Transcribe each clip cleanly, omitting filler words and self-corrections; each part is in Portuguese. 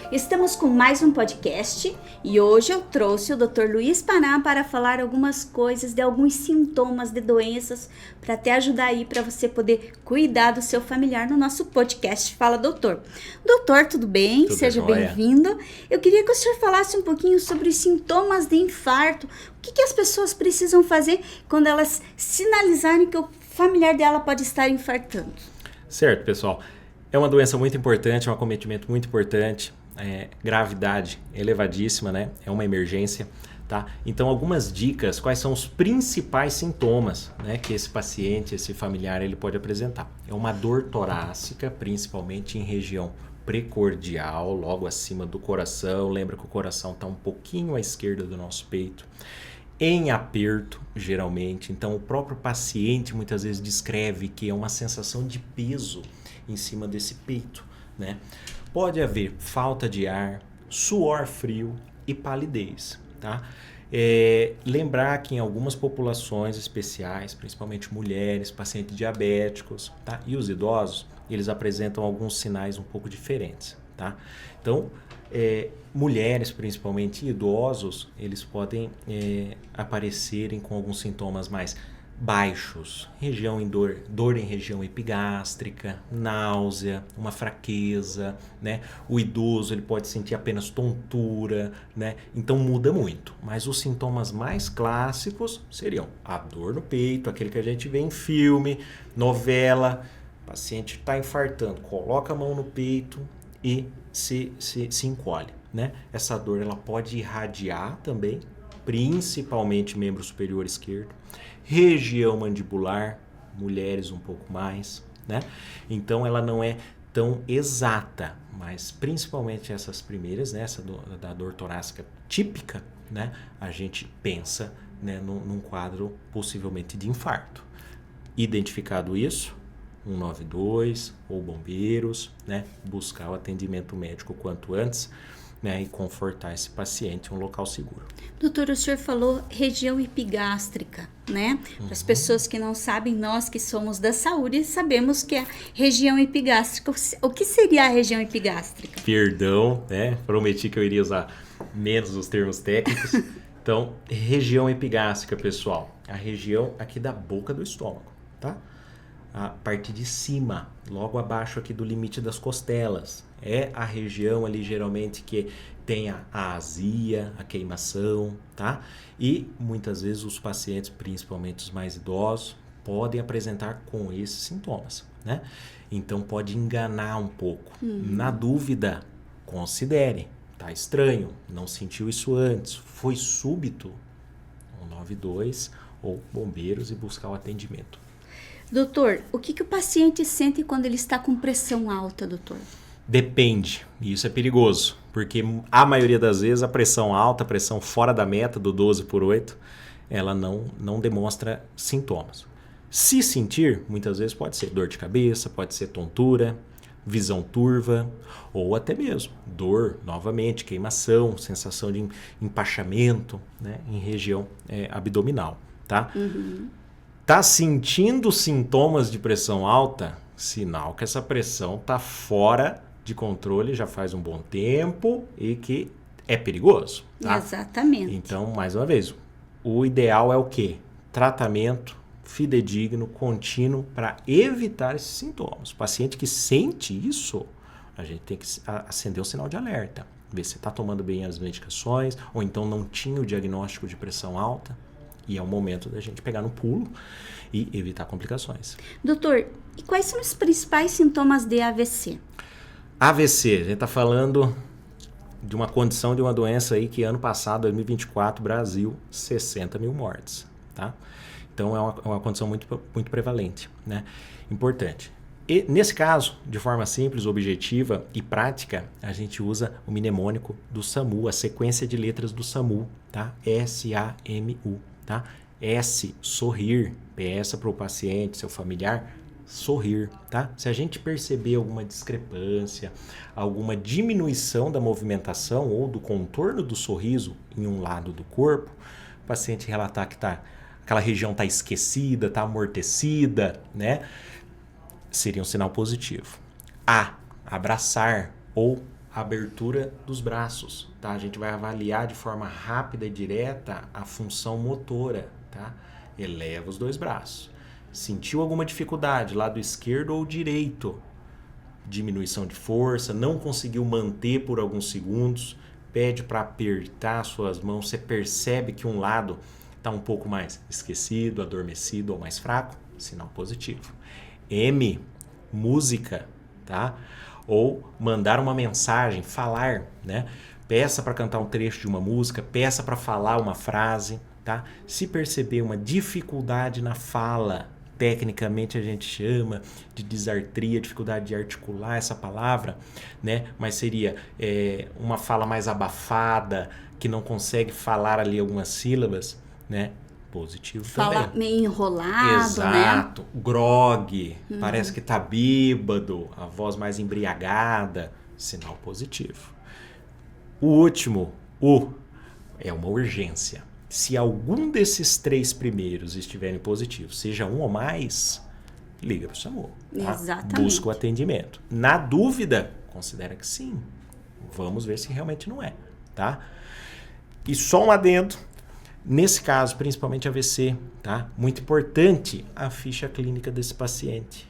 Estamos com mais um podcast e hoje eu trouxe o Dr. Luiz Paná para falar algumas coisas de alguns sintomas de doenças para até ajudar aí para você poder cuidar do seu familiar no nosso podcast Fala Doutor. Doutor, tudo bem? Tudo Seja jóia. bem-vindo. Eu queria que o senhor falasse um pouquinho sobre os sintomas de infarto. O que as pessoas precisam fazer quando elas sinalizarem que o familiar dela pode estar infartando? Certo, pessoal. É uma doença muito importante, é um acometimento muito importante, gravidade elevadíssima, né? É uma emergência, tá? Então, algumas dicas, quais são os principais sintomas, né, que esse paciente, esse familiar, ele pode apresentar. É uma dor torácica, principalmente em região precordial, logo acima do coração. Lembra que o coração está um pouquinho à esquerda do nosso peito. Em aperto, geralmente. Então, o próprio paciente muitas vezes descreve que é uma sensação de peso em cima desse peito, né? Pode haver falta de ar, suor frio e palidez, tá? Lembrar que em algumas populações especiais, principalmente mulheres, pacientes diabéticos, tá? E os idosos, eles apresentam alguns sinais um pouco diferentes, tá? Então, mulheres, principalmente idosos, eles podem aparecerem com alguns sintomas mais baixos, dor em região epigástrica, náusea, uma fraqueza, né? O idoso ele pode sentir apenas tontura, né? Então muda muito, mas os sintomas mais clássicos seriam a dor no peito, aquele que a gente vê em filme, novela, o paciente está infartando, coloca a mão no peito e se encolhe, né? Essa dor ela pode irradiar também, principalmente membro superior esquerdo, região mandibular, mulheres um pouco mais, né? Então ela não é tão exata, mas principalmente essas primeiras, né? Essa da dor torácica típica, né? A gente pensa, né, num quadro possivelmente de infarto. Identificado isso, 192 ou bombeiros, né? Buscar o atendimento médico quanto antes, né? E confortar esse paciente em um local seguro. Doutor, o senhor falou região epigástrica, né? Para as pessoas que não sabem, nós que somos da saúde sabemos que é a região epigástrica. O que seria a região epigástrica? Perdão, né? Prometi que eu iria usar menos os termos técnicos. Então, região epigástrica, pessoal, a região aqui da boca do estômago, tá? A parte de cima, logo abaixo aqui do limite das costelas. É a região ali geralmente que tem a azia, a queimação, tá? E muitas vezes os pacientes, principalmente os mais idosos, podem apresentar com esses sintomas, né? Então pode enganar um pouco. Na dúvida, considere. Tá estranho, não sentiu isso antes, foi súbito, 192 ou bombeiros e buscar o atendimento. Doutor, o que o paciente sente quando ele está com pressão alta, doutor? Depende, e isso é perigoso, porque a maioria das vezes a pressão alta, a pressão fora da meta do 12/8, ela não demonstra sintomas. Se sentir, muitas vezes pode ser dor de cabeça, pode ser tontura, visão turva, ou até mesmo dor, novamente, queimação, sensação de empachamento, né, em região abdominal, tá? Tá sentindo sintomas de pressão alta? Sinal que essa pressão tá fora de controle já faz um bom tempo e que é perigoso, tá? Exatamente. Então, mais uma vez, o ideal é o quê? Tratamento fidedigno, contínuo, para evitar esses sintomas. O paciente que sente isso, a gente tem que acender o sinal de alerta, ver se está tomando bem as medicações, ou então não tinha o diagnóstico de pressão alta, e é o momento da gente pegar no pulo e evitar complicações. Doutor, e quais são os principais sintomas de AVC? AVC, a gente está falando de uma condição, de uma doença aí que ano passado, 2024, Brasil, 60 mil mortes, tá? Então é uma condição muito prevalente, né? Importante. E nesse caso, de forma simples, objetiva e prática, a gente usa o mnemônico do SAMU, a sequência de letras do SAMU, tá? S-A-M-U, tá? S, sorrir, peça para o paciente, seu familiar, sorrir, tá? Se a gente perceber alguma discrepância, alguma diminuição da movimentação ou do contorno do sorriso em um lado do corpo, o paciente relatar que aquela região está esquecida, está amortecida, né? Seria um sinal positivo. Abraçar ou a abertura dos braços, tá? A gente vai avaliar de forma rápida e direta a função motora, tá? Eleva os 2 braços. Sentiu alguma dificuldade, lado esquerdo ou direito? Diminuição de força, não conseguiu manter por alguns segundos, pede para apertar suas mãos, você percebe que um lado está um pouco mais esquecido, adormecido ou mais fraco, sinal positivo. M, música, tá? Ou mandar uma mensagem, falar, né? Peça para cantar um trecho de uma música, peça para falar uma frase, tá? Se perceber uma dificuldade na fala, tecnicamente a gente chama de disartria, dificuldade de articular essa palavra, né? Mas seria uma fala mais abafada, que não consegue falar ali algumas sílabas, né? Positivo Fala também. meio enrolado, Exato. né? Grog, parece que tá bêbado, a voz mais embriagada, sinal positivo. O último, U, é uma urgência. Se algum desses 3 primeiros estiverem positivos, seja um ou mais, liga para o SAMU. Tá? Exatamente. Busca o atendimento. Na dúvida, considera que sim. Vamos ver se realmente não é. Tá? E só um adendo. Nesse caso, principalmente AVC, tá? Muito importante a ficha clínica desse paciente.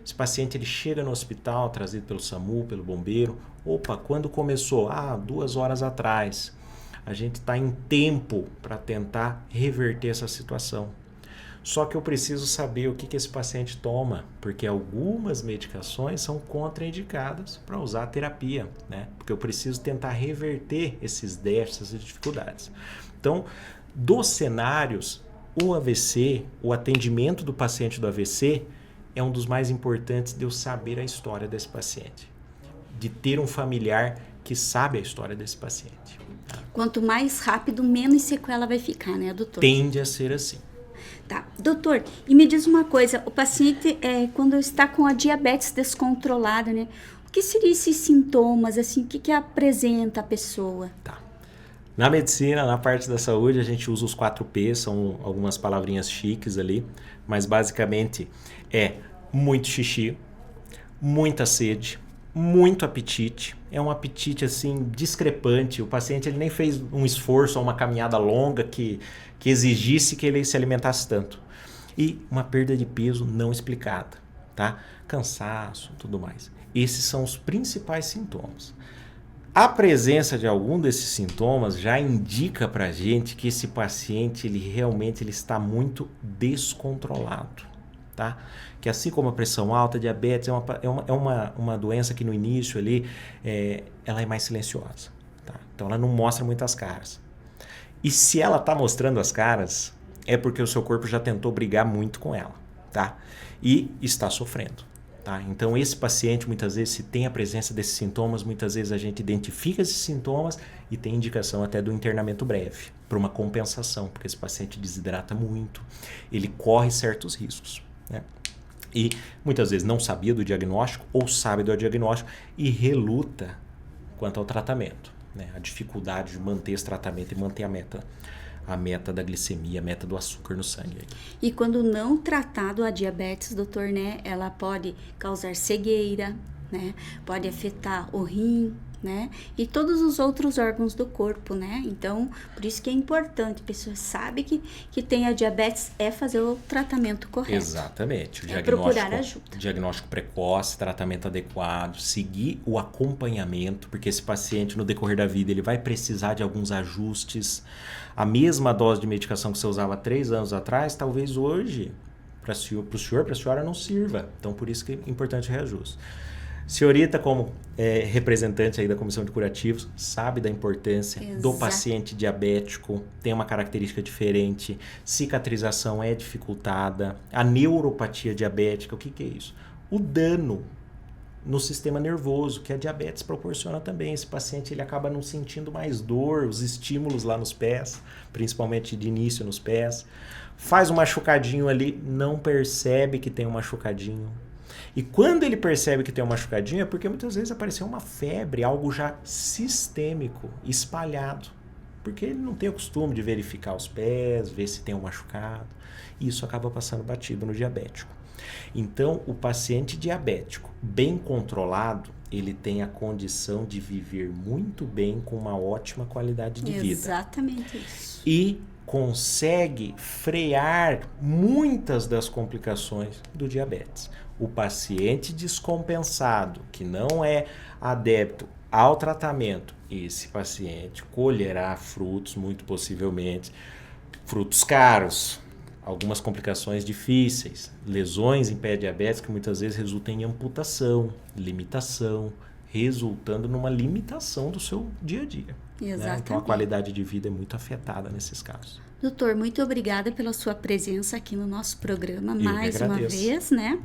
Esse paciente ele chega no hospital, trazido pelo SAMU, pelo bombeiro. Opa, quando começou? 2 horas atrás. A gente está em tempo para tentar reverter essa situação. Só que eu preciso saber o que esse paciente toma, porque algumas medicações são contraindicadas para usar a terapia, né? Porque eu preciso tentar reverter esses déficits e dificuldades. Então, dos cenários, o AVC, o atendimento do paciente do AVC é um dos mais importantes de eu saber a história desse paciente, de ter um familiar que sabe a história desse paciente. Quanto mais rápido, menos sequela vai ficar, né, doutor? Tende a ser assim. Tá. Doutor, e me diz uma coisa, o paciente, quando está com a diabetes descontrolada, né, o que seriam esses sintomas, assim, o que apresenta a pessoa? Tá. Na medicina, na parte da saúde, a gente usa os 4 P, são algumas palavrinhas chiques ali, mas basicamente é muito xixi, muita sede, muito apetite, é um apetite assim discrepante, o paciente ele nem fez um esforço ou uma caminhada longa que exigisse que ele se alimentasse tanto, e uma perda de peso não explicada, tá? Cansaço, tudo mais. Esses são os principais sintomas. A presença de algum desses sintomas já indica pra gente que esse paciente ele realmente está muito descontrolado, tá? Que assim como a pressão alta, a diabetes é uma doença que no início ali ela é mais silenciosa, tá? Então ela não mostra muitas caras. E se ela está mostrando as caras, é porque o seu corpo já tentou brigar muito com ela, tá? E está sofrendo. Tá? Então esse paciente muitas vezes, se tem a presença desses sintomas, muitas vezes a gente identifica esses sintomas e tem indicação até do internamento breve, para uma compensação, porque esse paciente desidrata muito, ele corre certos riscos, né? E muitas vezes não sabia do diagnóstico ou sabe do diagnóstico e reluta quanto ao tratamento, né? A dificuldade de manter esse tratamento e manter a meta da glicemia, a meta do açúcar no sangue. E quando não tratado a diabetes, doutor, né, ela pode causar cegueira, né, pode afetar o rim, né, e todos os outros órgãos do corpo, né, então, por isso que é importante, a pessoa sabe que tem a diabetes, é fazer o tratamento correto. Exatamente. Procurar ajuda. Diagnóstico precoce, tratamento adequado, seguir o acompanhamento, porque esse paciente, no decorrer da vida, ele vai precisar de alguns ajustes. A mesma dose de medicação que você usava 3 anos atrás, talvez hoje, para o senhor, para a senhora, não sirva. Então, por isso que é importante o reajuste. Senhorita, como representante aí da Comissão de Curativos, sabe da importância do paciente diabético, tem uma característica diferente, cicatrização é dificultada, a neuropatia diabética, o que é isso? O dano no sistema nervoso, que a diabetes proporciona também. Esse paciente ele acaba não sentindo mais dor, os estímulos lá nos pés, principalmente de início nos pés. Faz um machucadinho ali, não percebe que tem um machucadinho. E quando ele percebe que tem um machucadinho é porque muitas vezes apareceu uma febre, algo já sistêmico, espalhado, porque ele não tem o costume de verificar os pés, ver se tem um machucado, e isso acaba passando batido no diabético. Então, o paciente diabético bem controlado, ele tem a condição de viver muito bem com uma ótima qualidade de vida. Exatamente isso. E consegue frear muitas das complicações do diabetes. O paciente descompensado, que não é adepto ao tratamento, esse paciente colherá frutos, muito possivelmente, frutos caros, algumas complicações difíceis, lesões em pé diabético que muitas vezes resultam em amputação, limitação, resultando numa limitação do seu dia a dia. Exatamente. Né? Então a qualidade de vida é muito afetada nesses casos. Doutor, muito obrigada pela sua presença aqui no nosso programa mais uma agradeço. vez, né?